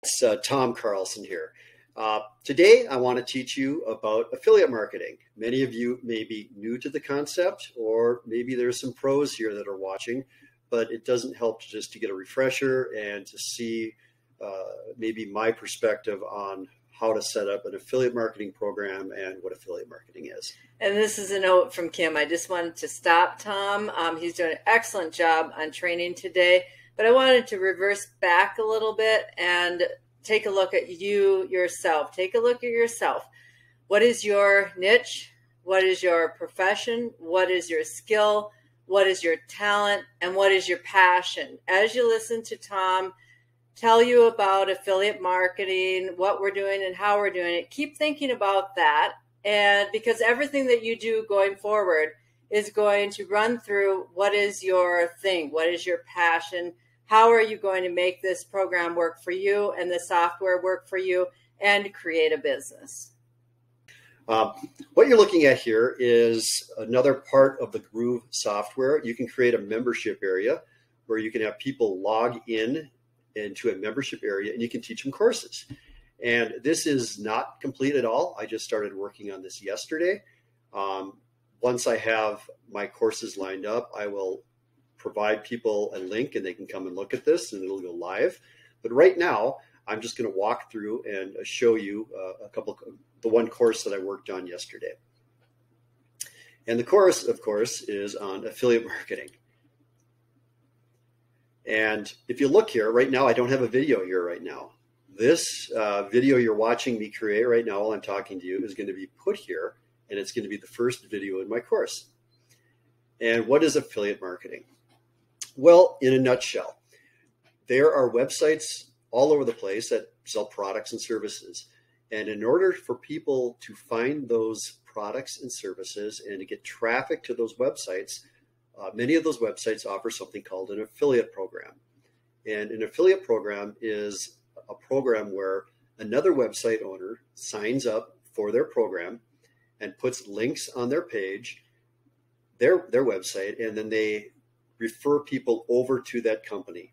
It's Tom Carlson here. Today, I want to teach you about affiliate marketing. Many of you may be new to the concept, or maybe there's some pros here that are watching, but it doesn't help just to get a refresher and to see maybe my perspective on how to set up an affiliate marketing program and what affiliate marketing is. And this is a note from Kim. I just wanted to stop Tom. He's doing an excellent job on training today, but I wanted to reverse back a little bit and take a look at you yourself. Take a look at yourself. What is your niche? What is your profession? What is your skill? What is your talent? And what is your passion? As you listen to Tom tell you about affiliate marketing, what we're doing and how we're doing it, keep thinking about that. And because everything that you do going forward is going to run through what is your thing, what is your passion, how are you going to make this program work for you and the software work for you and create a business. What you're looking at here is another part of the Groov software. You can create a membership area where you can have people log in into a membership area and you can teach them courses. And this is not complete at all. I just started working on this yesterday. Once I have my courses lined up, I will provide people a link and they can come and look at this and it'll go live. But right now, I'm just going to walk through and show you the one course that I worked on yesterday. And the course, of course, is on affiliate marketing. And if you look here, right now, I don't have a video here right now. This video you're watching me create right now while I'm talking to you is going to be put here, and it's going to be the first video in my course. And what is affiliate marketing? Well, in a nutshell, there are websites all over the place that sell products and services. And in order for people to find those products and services and to get traffic to those websites, many of those websites offer something called an affiliate program. And an affiliate program is a program where another website owner signs up for their program and puts links on their page, their website, and then they refer people over to that company.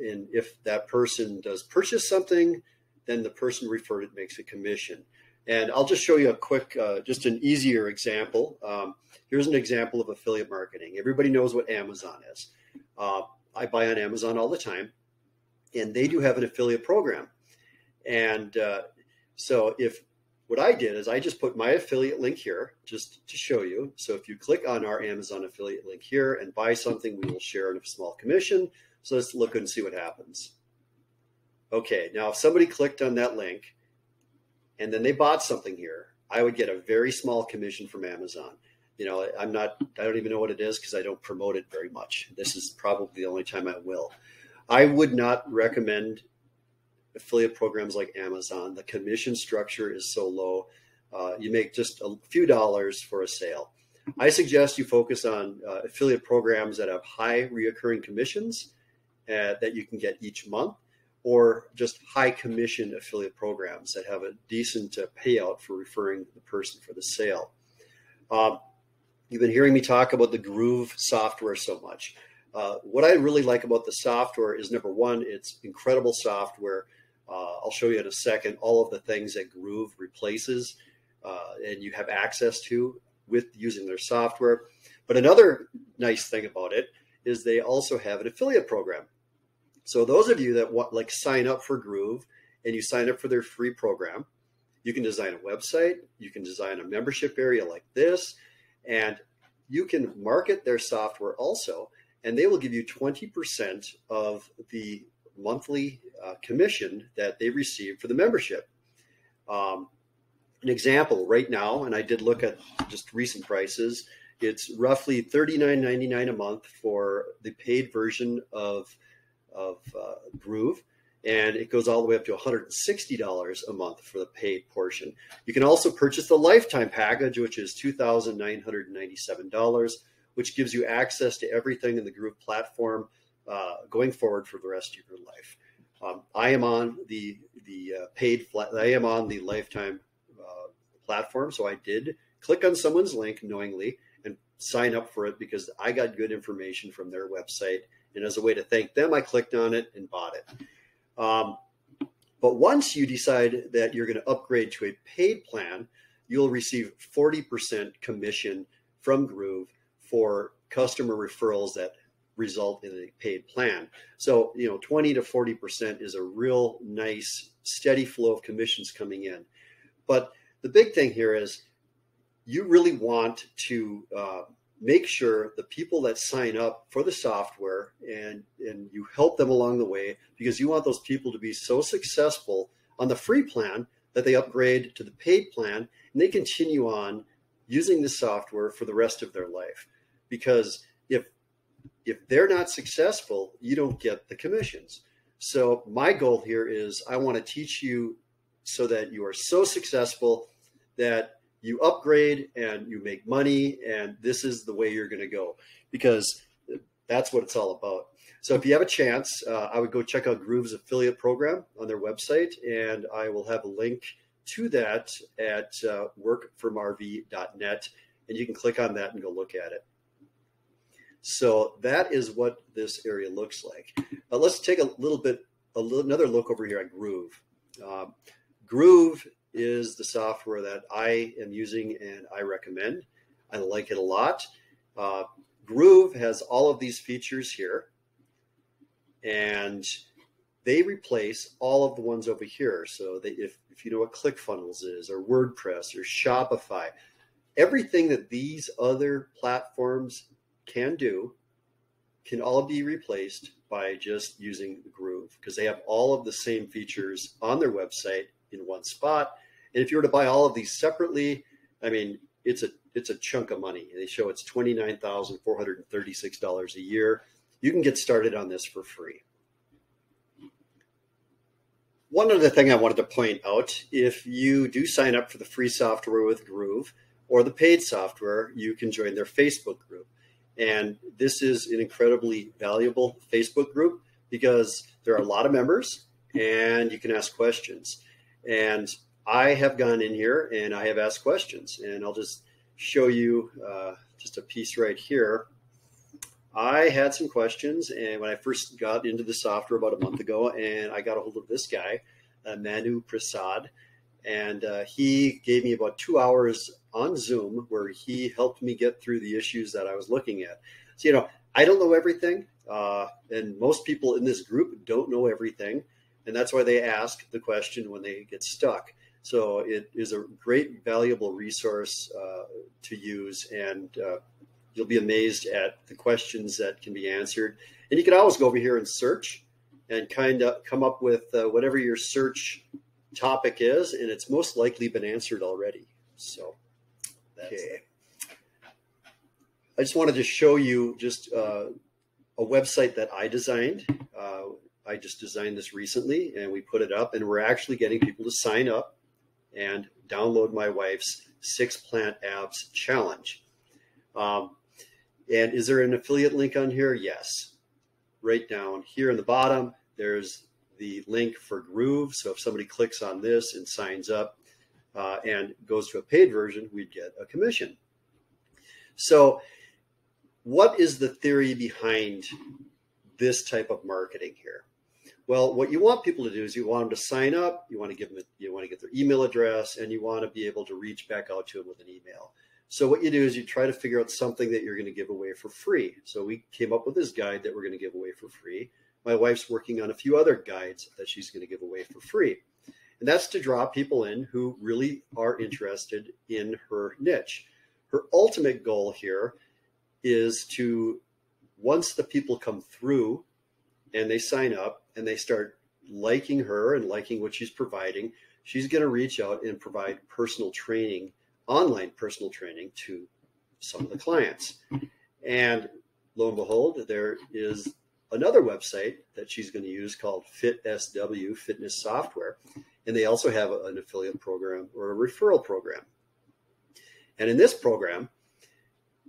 And if that person does purchase something, then the person referred it makes a commission. And I'll just show you a quick, just an easier example. Here's an example of affiliate marketing. Everybody knows what Amazon is. I buy on Amazon all the time, and they do have an affiliate program. And so what I did is I just put my affiliate link here just to show you. So if you click on our Amazon affiliate link here and buy something, we will share a small commission. So let's look and see what happens. Okay, now if somebody clicked on that link and then they bought something here, I would get a very small commission from Amazon. You know, I don't even know what it is because I don't promote it very much. This is probably the only time I will. I would not recommend affiliate programs like Amazon. The commission structure is so low. You make just a few dollars for a sale. I suggest you focus on affiliate programs that have high reoccurring commissions that you can get each month, or just high commission affiliate programs that have a decent payout for referring the person for the sale. You've been hearing me talk about the Groov software so much. What I really like about the software is, number one, it's incredible software. I'll show you in a second all of the things that Groov replaces and you have access to with using their software. But another nice thing about it is they also have an affiliate program. So those of you that sign up for Groov and you sign up for their free program, you can design a website, you can design a membership area like this, and you can market their software also, and they will give you 20% of the monthly commission that they receive for the membership. An example right now, and I did look at just recent prices, it's roughly $39.99 a month for the paid version of Groov, and it goes all the way up to $160 a month for the paid portion. You can also purchase the lifetime package, which is $2,997, which gives you access to everything in the Groov platform going forward for the rest of your life. I am on the lifetime platform, so I did click on someone's link knowingly and sign up for it because I got good information from their website. And as a way to thank them, I clicked on it and bought it. But once you decide that you're going to upgrade to a paid plan, you'll receive 40% commission from Groov for customer referrals that result in a paid plan. So, 20 to 40% is a real nice, steady flow of commissions coming in. But the big thing here is you really want to make sure the people that sign up for the software and you help them along the way, because you want those people to be so successful on the free plan that they upgrade to the paid plan and they continue on using the software for the rest of their life. Because if they're not successful, you don't get the commissions. So my goal here is I want to teach you so that you are so successful that you upgrade and you make money, and this is the way you're going to go, because that's what it's all about. So if you have a chance, I would go check out Groov's affiliate program on their website, and I will have a link to that at workfromrv.net, and you can click on that and go look at it. So that is what this area looks like. Let's take another look over here at Groov. Groov is the software that I am using and I recommend. I like it a lot. Groov has all of these features here, and they replace all of the ones over here. So if you know what ClickFunnels is, or WordPress, or Shopify, everything that these other platforms can do can all be replaced by just using Groov, because they have all of the same features on their website in one spot. And if you were to buy all of these separately, I mean, it's a chunk of money. They show it's $29,436 a year. You can get started on this for free. One other thing I wanted to point out, if you do sign up for the free software with Groov or the paid software, you can join their Facebook group. And this is an incredibly valuable Facebook group because there are a lot of members and you can ask questions. And I have gone in here and I have asked questions, and I'll just show you just a piece right here. I had some questions, and when I first got into the software about a month ago, and I got a hold of this guy, Manu Prasad, and he gave me about 2 hours on Zoom where he helped me get through the issues that I was looking at. So, I don't know everything, and most people in this group don't know everything, and that's why they ask the question when they get stuck. So it is a great, valuable resource to use, and you'll be amazed at the questions that can be answered. And you can always go over here and search and kind of come up with whatever your search topic is, and it's most likely been answered already. So, okay. I just wanted to show you just a website that I designed. I just designed this recently, and we put it up, and we're actually getting people to sign up and download my wife's 6 Plant Abs Challenge. And is there an affiliate link on here? Yes. Right down here in the bottom, there's the link for Groov. So if somebody clicks on this and signs up and goes to a paid version, we'd get a commission. So what is the theory behind this type of marketing here? Well, what you want people to do is you want them to sign up, you want to get their email address, and you want to be able to reach back out to them with an email. So what you do is you try to figure out something that you're going to give away for free. So we came up with this guide that we're going to give away for free. My wife's working on a few other guides that she's going to give away for free. And that's to draw people in who really are interested in her niche. Her ultimate goal here is to, once the people come through and they sign up and they start liking her and liking what she's providing, she's going to reach out and provide personal training, online personal training to some of the clients. And lo and behold, there is another website that she's going to use called FitSW, Fitness Software. And they also have an affiliate program or a referral program. And in this program,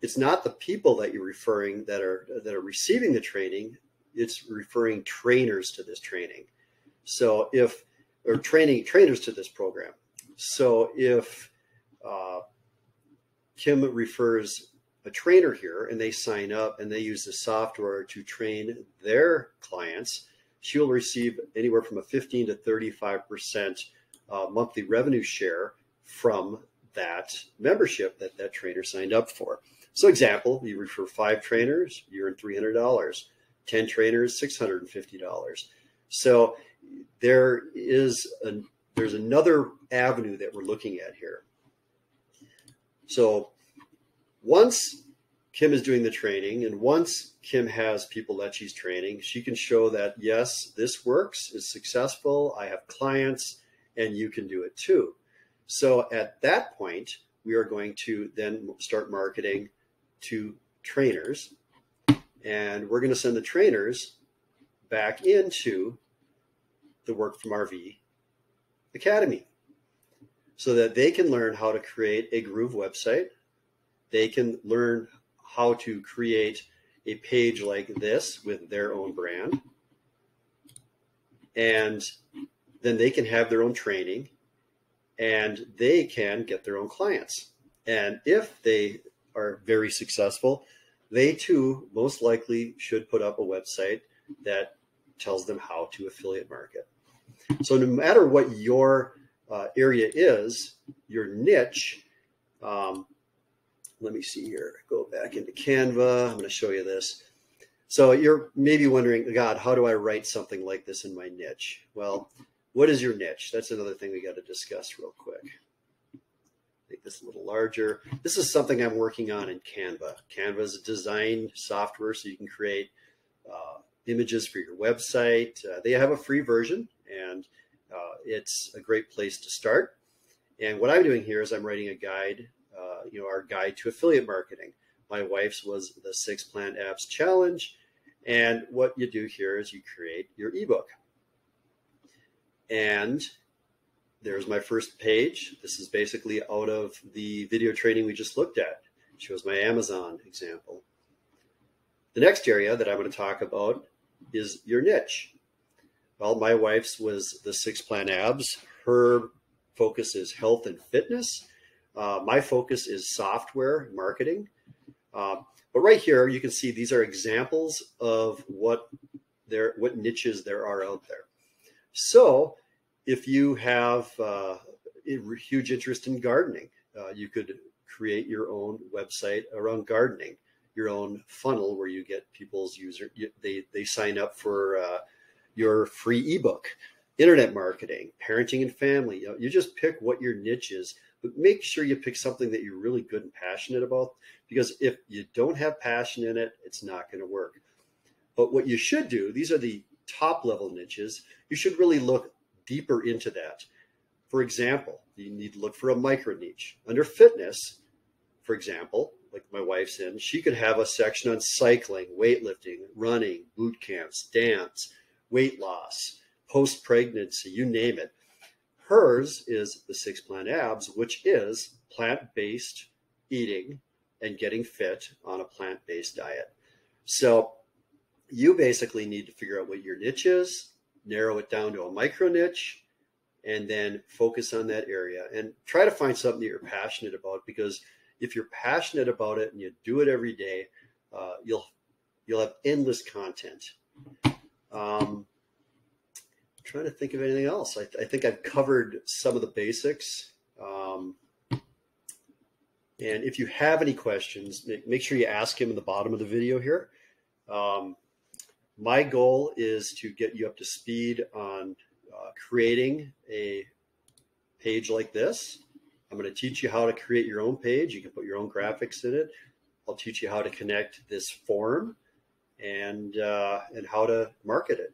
it's not the people that you're referring that are receiving the training. It's referring trainers to this training. So trainers to this program. So if Kim refers a trainer here and they sign up and they use the software to train their clients, she will receive anywhere from a 15 to 35% monthly revenue share from that membership that that trainer signed up for. So example, you refer 5 trainers, you earn $300, 10 trainers, $650. So there's another avenue that we're looking at here. So once Kim is doing the training, and once Kim has people that she's training, she can show that, yes, this works, is successful, I have clients, and you can do it too. So at that point, we are going to then start marketing to trainers, and we're going to send the trainers back into the Work from RV Academy so that they can learn how to create a Groov website. They can learn how to create a page like this with their own brand. And then they can have their own training and they can get their own clients. And if they are very successful, they too most likely should put up a website that tells them how to affiliate market. So no matter what your area is, your niche, let me see here, go back into Canva. I'm going to show you this. So you're maybe wondering, God, how do I write something like this in my niche? Well, what is your niche? That's another thing we got to discuss real quick. Make this a little larger. This is something I'm working on in Canva. Canva is a design software so you can create images for your website. They have a free version, and it's a great place to start. And what I'm doing here is I'm writing a guide, our guide to affiliate marketing. My wife's was the 6 Plant Abs Challenge. And what you do here is you create your ebook. And there's my first page. This is basically out of the video training we just looked at. It shows my Amazon example. The next area that I'm going to talk about is your niche. Well, my wife's was the 6 Plant Abs. Her focus is health and fitness. My focus is software marketing. But right here, you can see these are examples of what niches there are out there. So if you have a huge interest in gardening, you could create your own website around gardening, your own funnel where you get people's they sign up for your free ebook. Internet marketing, parenting and family. You just pick what your niche is, but make sure you pick something that you're really good and passionate about, because if you don't have passion in it, it's not going to work. But what you should do, these are the top level niches, you should really look deeper into that. For example, you need to look for a micro niche. Under fitness, for example, like my wife's in, she could have a section on cycling, weightlifting, running, boot camps, dance, weight loss, post-pregnancy, you name it. Hers is the 6 Plant Abs, which is plant-based eating and getting fit on a plant-based diet. So you basically need to figure out what your niche is, narrow it down to a micro niche, and then focus on that area and try to find something that you're passionate about, because if you're passionate about it and you do it every day, you'll have endless content. Trying to think of anything else. I think I've covered some of the basics. And if you have any questions, make sure you ask him in the bottom of the video here. My goal is to get you up to speed on creating a page like this. I'm going to teach you how to create your own page. You can put your own graphics in it. I'll teach you how to connect this form and how to market it.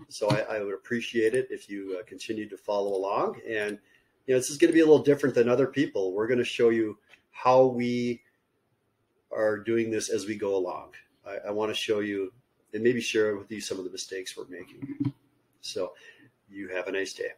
So I would appreciate it if you continue to follow along. And this is going to be a little different than other people. We're going to show you how we are doing this as we go along. I want to show you and maybe share with you some of the mistakes we're making. So you have a nice day.